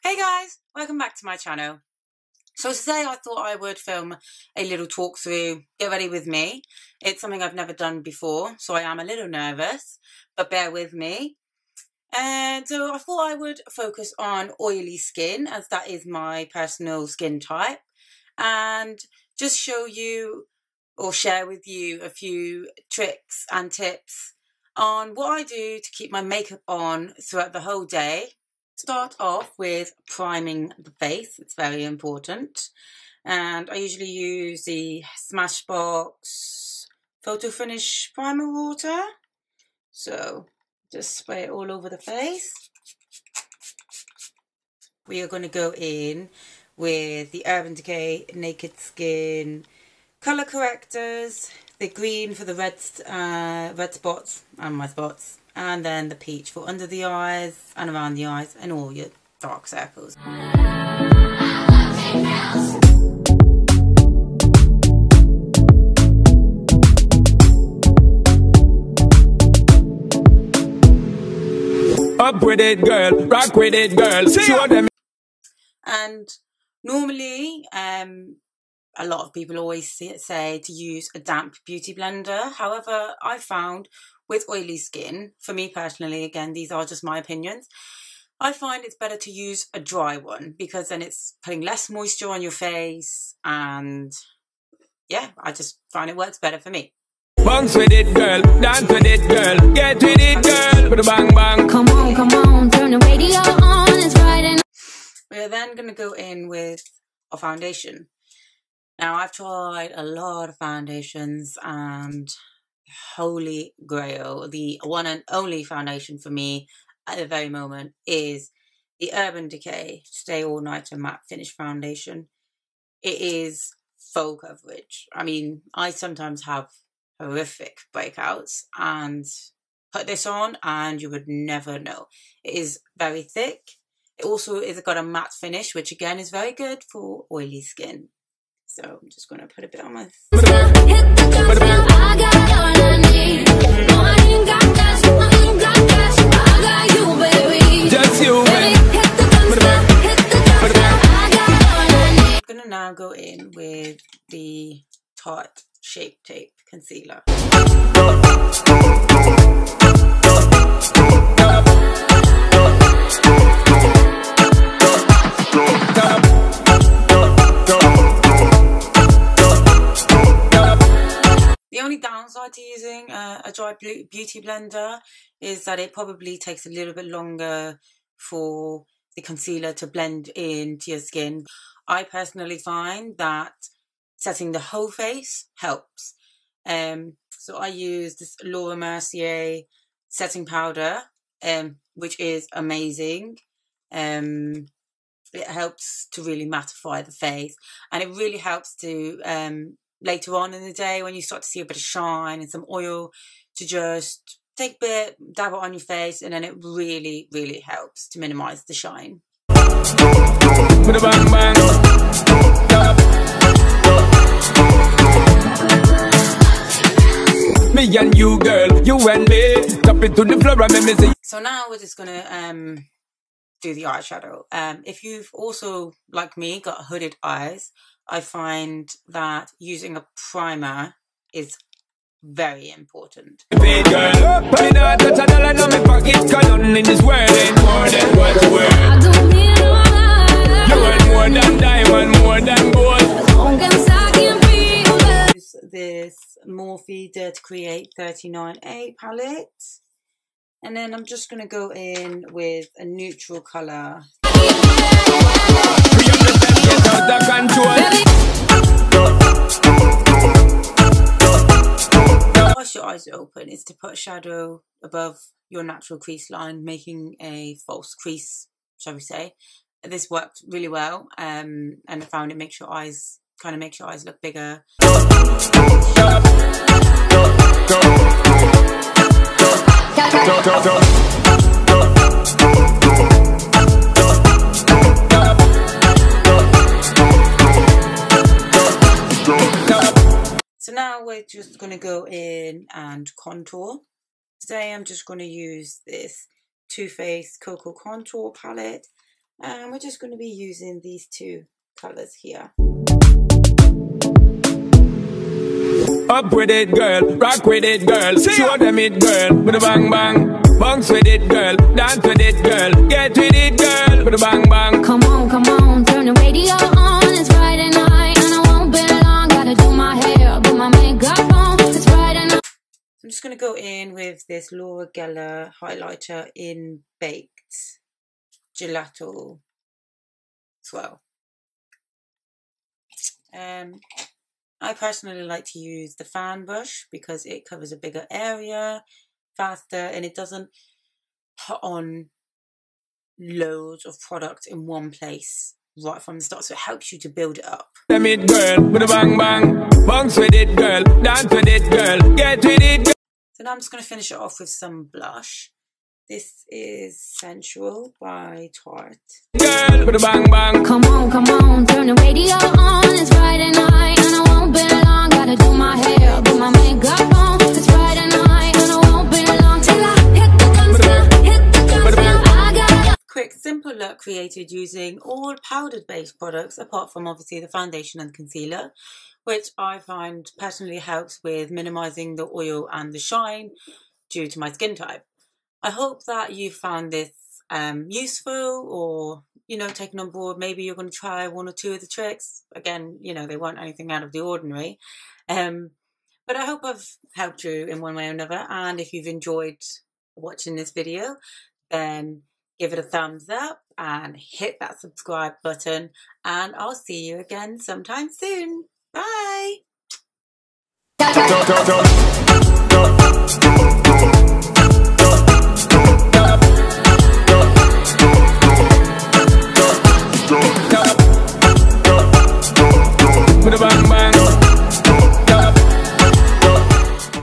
Hey guys, welcome back to my channel. So today I thought I would film a little talk through, get ready with me. It's something I've never done before, so I am a little nervous, but bear with me. And so I thought I would focus on oily skin, as that is my personal skin type, and just show you or share with you a few tricks and tips on what I do to keep my makeup on throughout the whole day. Start off with priming the face. It's very important, and I usually use the Smashbox Photo Finish Primer Water. So just spray it all over the face. We are going to go in with the Urban Decay Naked Skin Colour Correctors, the green for the red spots and my spots, and then the peach for under the eyes and around the eyes and all your dark circles. Up with it, girl. Rock with it, girl. Show them. And normally, a lot of people always say to use a damp beauty blender. However, I found with oily skin, for me personally, again, these are just my opinions, I find it's better to use a dry one because then it's putting less moisture on your face, and yeah, I just find it works better for me. Bounce with it, girl. Dance with it, girl. Get with it, girl. Put a bang bang. Come on, turn the radio on. It's Friday. We're then going to go in with a foundation. Now, I've tried a lot of foundations, and Holy Grail, the one and only foundation for me at the very moment, is the Urban Decay Stay All Nighter Matte Finish Foundation. It is full coverage. I mean, I sometimes have horrific breakouts and put this on and you would never know. It is very thick. It also is got a matte finish, which again is very good for oily skin. So I'm just going to put a bit on my... Just you, I'm going to now go in with the Tarte Shape Tape Concealer. The only downside to using a dry beauty blender is that it probably takes a little bit longer for the concealer to blend into your skin. I personally find that setting the whole face helps. So I use this Laura Mercier setting powder, which is amazing. It helps to really mattify the face, and it really helps to later on in the day when you start to see a bit of shine and some oil, to just take a bit, dab it on your face, and then it really, really helps to minimize the shine. Put a bang bang. Me and you, girl, you and me. Tap it to the floor and make me say. So now we're just gonna do the eyeshadow. If you've also, like me, got hooded eyes, I find that using a primer is very important. Hey girl, me not touch a dollar in my pocket, 'cause nothing in this world ain't more than what you worth. I don't need no lie. You want more than diamond, more than gold. Use this Morphe Dare to Create 39A palette, and then I'm just going to go in with a neutral colour. Whilst your eyes are open, is to put a shadow above your natural crease line, making a false crease, shall we say. This worked really well, and I found it makes your eyes look bigger. So now we're just going to go in and contour. Today I'm just going to use this Too Faced Cocoa Contour palette, And we're just going to be using these two colours here. Up with it, girl. Rock with it, girl. Show them it, girl. With a bang bang. Bounce with it, girl. Dance with it, girl. Get with it, girl. With a bang bang. Come on, turn the radio on. It's Friday night and I won't be long. Gotta do my hair, put my makeup on. It's Friday night. I'm just going to go in with this Laura Geller highlighter in Baked Gelato Swell. I personally like to use the fan brush because it covers a bigger area faster and it doesn't put on loads of product in one place right from the start, so it helps you to build it up. Them it, girl, with a bang bang. Bounce with it, girl. Dance with it, girl. Get with it, girl. So now I'm just going to finish it off with some blush. This is Sensual by Tarte. Girl, with a bang bang. Come on, turn the radio on. It's Friday night and I won't be long. Gotta do my hair, put my makeup on. It's Friday night and I won't be long till I hit the guns now, hit the guns now. I got Quick, simple look created using all powdered based products, apart from obviously the foundation and concealer, which I find personally helps with minimizing the oil and the shine due to my skin type. I hope that you found this useful or, you know, taken on board. Maybe you're going to try one or two of the tricks. Again, you know, they weren't anything out of the ordinary. But I hope I've helped you in one way or another. And if you've enjoyed watching this video, then give it a thumbs up and hit that subscribe button. And I'll see you again sometime soon. Bye.